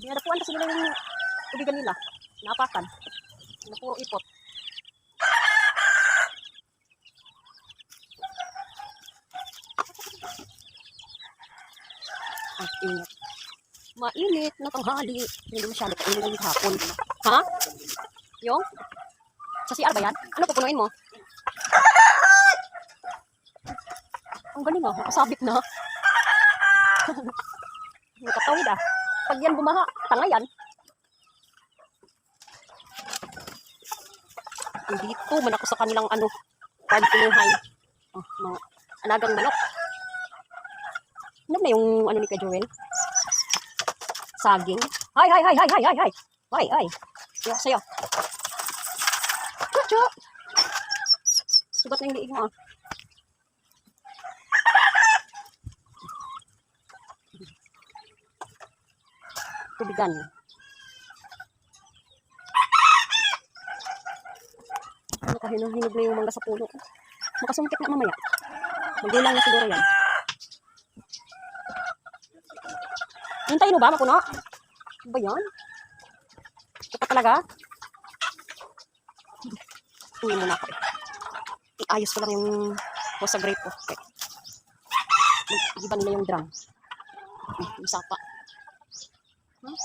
Dinadapuan kasi nila yung tubigan nila. Naapakan. Na puro ipot. Ang init. Mainit na tanghali. Hindi masyado kainin ng hapon. Ha? Yung? Sa CR ba yan? Ano pupunuin mo? Ang galing ah. Nakasabit na. Nakatawid ah. Pag yan bumaha, tanga yan. Andito man ako sa kanilang ano, pagpinuhay. Oh, mga alagang manok. Ano na yung ano ni Ka Joel? Saging. Hay, hay, hay, hay, hay, hay, hay. Hay, hay. Sayo. Kucho. Sugat na yung liig mo ah. Tubigan. Nakahinog na yung mangga sa puno. Makasumpit na mamaya. Magulang na siguro yan. Hintayin mo ba mapuno? Ano ba yan? Ito pa talaga? Hindi muna ako. Iayos ko lang yung sa grape ko. Okay. Iba nila yung drum. Yung sapa. Huh?